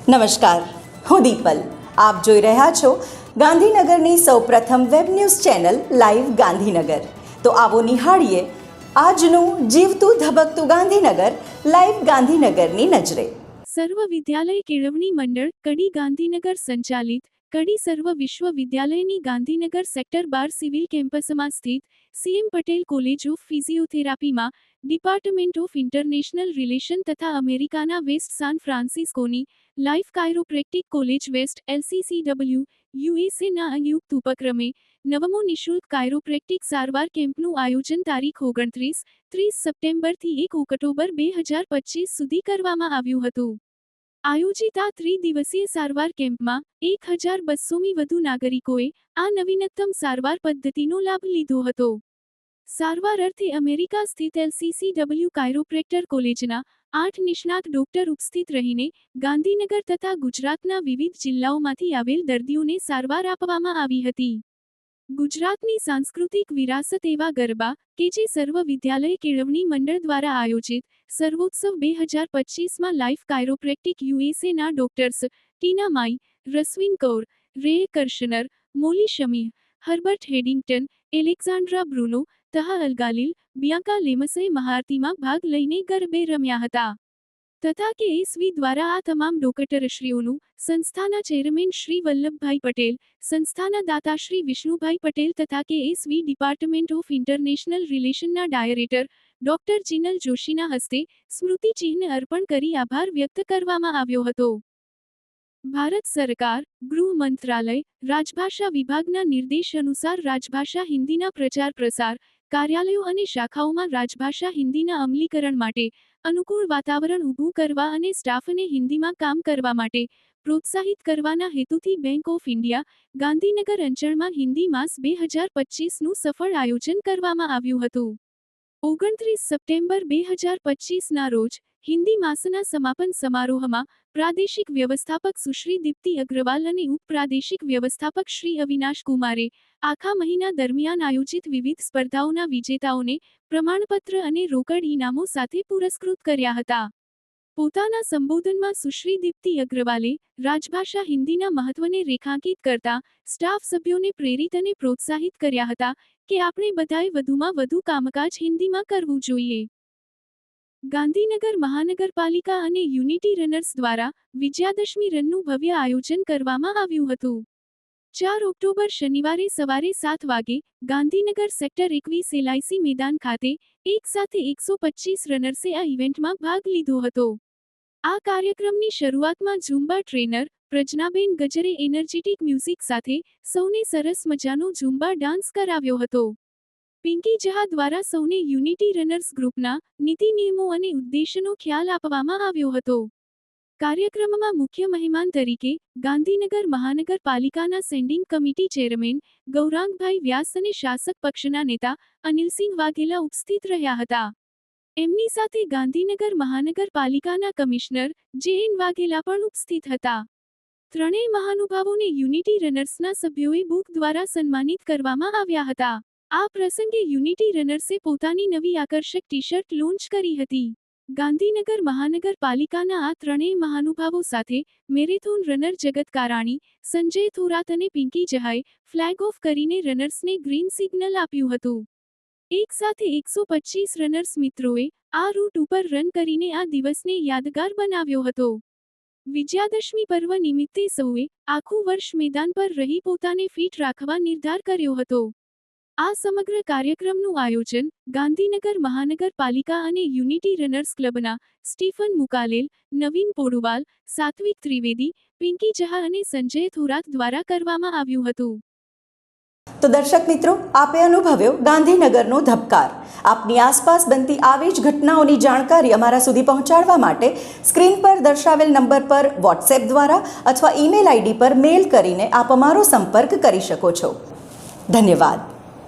નમસ્કાર, હું દીપલ. આપ જોઈ રહ્યા છો ગાંધીનગરની સૌપ્રથમ web news channel live Gandhinagar. તો આવો નિહાળીએ આજનું જીવતું ધબકતું ગાંધીનગર લાઈવ ગાંધીનગરની નજરે. સર્વ વિદ્યાલય કેળવણી મંડળ કડી ગાંધીનગર સંચાલિત કડી સર્વ વિશ્વવિદ્યાલયની ગાંધીનગર સેક્ટર 12 સિવિલ કેમ્પસમાં સ્થિત સીએમ પટેલ કોલેજ ઓફ ફિઝિયોથેરાપીમાં ડિપાર્ટમેન્ટ ઓફ ઇન્ટરનેશનલ રિલેશન તથા અમેરિકાના વેસ્ટ સાન ફ્રાન્સિસ્કોની life chiropractic college west LCCW USAના સંયુક્ત ઉપક્રમે નવમો નિઃશુલ્ક કાયરોપ્રેક્ટિક સારવાર કેમ્પનું આયોજન તારીખ 29-30 સપ્ટેમ્બરથી 1 ઓક્ટોબર 2025 સુધી કરવામાં આવ્યું હતું. આયોજિત આ ત્રિદિવસીય સારવાર કેમ્પમાં 1200મી વધુ નાગરિકોએ આ નવીનતમ સારવાર પદ્ધતિનો લાભ લીધો હતો. સારવાર અર્થે અમેરિકા સ્થિત LCCW કાયરોપ્રેક્ટર કોલેજના 8 નિષ્ણાત ડોક્ટર ઉપસ્થિત રહીને ગાંધીનગર તથા ગુજરાતના વિવિધ જિલ્લાઓમાંથી આવેલ દર્દીઓને સારવાર આપવામાં આવી હતી. ગુજરાતની સાંસ્કૃતિક વિરાસત એવા ગરબા કે જે સર્વ વિદ્યાલય કેળવણી મંડળ દ્વારા આયોજિત સર્વોત્સવ 2025માં લાઈફ કાયરોપ્રેક્ટિક USAના ડોક્ટર્સ ટીના માઈ, રસ્વિન કૌર, રે કર્શનર, મોલી શમી, હર્બર્ટ હેડિંગ્ટન, એલેક્ઝાન્ડ્રા બ્રુનો તથા અલગાલિલ બિયાંકા લેમસએ મહાઆરતીમાં ભાગ લઈને ગરબે રમ્યા હતા. તથા કે એસવી દ્વારા આ તમામ ડોક્ટરશ્રીઓનું સંસ્થાના ચેરમેન શ્રી વલ્લભભાઈ પટેલ, સંસ્થાના દાતા શ્રી વિષ્ણુભાઈ પટેલ તથા K SV department of international રિલેશનના ડાયરેક્ટર ડોક્ટર જીનલ જોશીના હસ્તે સ્મૃતિચિહ્ન અર્પણ કરી આભાર વ્યક્ત કરવામાં આવ્યો હતો. ભારત સરકાર, ગૃહ મંત્રાલય, રાજભાષા વિભાગના નિર્દેશ અનુસાર રાજભાષા હિન્દીના પ્રચાર પ્રસાર, કાર્યાલયો અને શાખાઓમાં રાજભાષા હિન્દીના અમલીકરણ માટે અનુકૂળ વાતાવરણ ઊભું કરવા અને સ્ટાફને હિન્દીમાં કામ કરવા માટે પ્રોત્સાહિત કરવાના હેતુથી બેંક ઓફ ઇન્ડિયા ગાંધીનગર અંચળમાં હિન્દી માસ 2025નું સફળ આયોજન કરવામાં આવ્યું હતું. 29 સપ્ટેમ્બર 2025ના રોજ હિન્દી માસના સમાપન સમારોહમાં પ્રાદેશિક વ્યવસ્થાપક સુશ્રી દીપ્તિ અગ્રવાલ અને ઉપપ્રાદેશિક વ્યવસ્થાપક શ્રી અવિનાશ કુમારે આખા મહિના દરમિયાન આયોજિત વિવિધ સ્પર્ધાઓના વિજેતાઓને પ્રમાણપત્ર અને રોકડ ઇનામો સાથે પુરસ્કૃત કર્યા હતા. પોતાના સંબોધનમાં સુશ્રી દીપ્તિ અગ્રવાલે રાજભાષા હિન્દીના મહત્વને રેખાંકિત કરતા સ્ટાફ સભ્યોને પ્રેરિત અને પ્રોત્સાહિત કર્યા હતા કે આપણે બધાએ વધુમાં વધુ કામકાજ હિન્દીમાં કરવું જોઈએ. ગાંધીનગર મહાનગરપાલિકા અને યુનિટી રનર્સ દ્વારા વિજયાદશમી રનનું ભવ્ય આયોજન કરવામાં આવ્યું હતું. 4 ઓક્ટોબર શનિવારે સવારે 7 વાગે ગાંધીનગર સેક્ટર 21 LIC મેદાન ખાતે એક સાથે 125 રનર્સે આ ઇવેન્ટમાં ભાગ લીધો હતો. આ કાર્યક્રમની શરૂઆતમાં zumba trainer Pragnaben Gajre energetic music સાથે સૌને સરસ મજાનો ઝુમ્બા ડાન્સ કરાવ્યો હતો. પિંકી જહા દ્વારા સૌને યુનિટી રનર્સ ગ્રુપના નીતિ નિયમો અને ઉદ્દેશનો ખ્યાલ આપવામાં આવ્યો હતો. કાર્યક્રમમાં મુખ્ય મહેમાન તરીકે ગાંધીનગર મહાનગરપાલિકાના સેન્ડિંગ કમિટી ચેરમેન ગૌરાંગભાઈ વ્યાસ અને શાસક પક્ષના નેતા અનિલસિંહ વાઘેલા ઉપસ્થિત રહ્યા હતા. એમની સાથે ગાંધીનગર મહાનગરપાલિકાના કમિશનર JN વાઘેલા પણ ઉપસ્થિત હતા. ત્રણેય મહાનુભાવોને યુનિટી રનર્સના સભ્યોએ બુક દ્વારા સન્માનિત કરવામાં આવ્યા હતા. આ પ્રસંગે યુનિટી રનર્સે પોતાની નવી આકર્ષક ટી-શર્ટ લોન્ચ કરી હતી. ગાંધીનગર મહાનગરપાલિકાના આ ત્રણેય મહાનુભાવો સાથે મેરેથોન રનર જગત કારાણી, સંજય થોરાત અને પિંકી જહાએ ફ્લેગ ઓફ કરીને રનર્સને ગ્રીન સિગ્નલ આપ્યું હતું. એક સાથે 125 રનર્સ મિત્રોએ આ રૂટ ઉપર રન કરીને આ દિવસને યાદગાર બનાવ્યો હતો. વિજયાદશમી પર્વ નિમિત્તે સૌએ આખું વર્ષ મેદાન પર રહી પોતાને ફિટ રાખવા નિર્ધાર કર્યો હતો. આ સમગ્ર કાર્યક્રમનું આયોજન ગાંધીનગર મહાનગરપાલિકા અને યુનિટી રનર્સ ક્લબના સ્ટીફન મુકાલેલ, નવીન પોડુવાલ, સાત્વિક ત્રિવેદી, પિંકી જહા અને સંજય થોરાત દ્વારા કરવામાં આવ્યું હતું. તો દર્શક મિત્રો, આપે અનુભવ્યો ગાંધીનગરનો ધબકાર. આપની આસપાસ બનતી આવી જ ઘટનાઓની જાણકારી અમારા સુધી પહોંચાડવા માટે સ્ક્રીન પર દર્શાવેલ નંબર પર વોટ્સએપ દ્વારા અથવા ઈમેલ ID પર મેલ કરીને આપ અમારો સંપર્ક કરી શકો છો. ધન્યવાદ.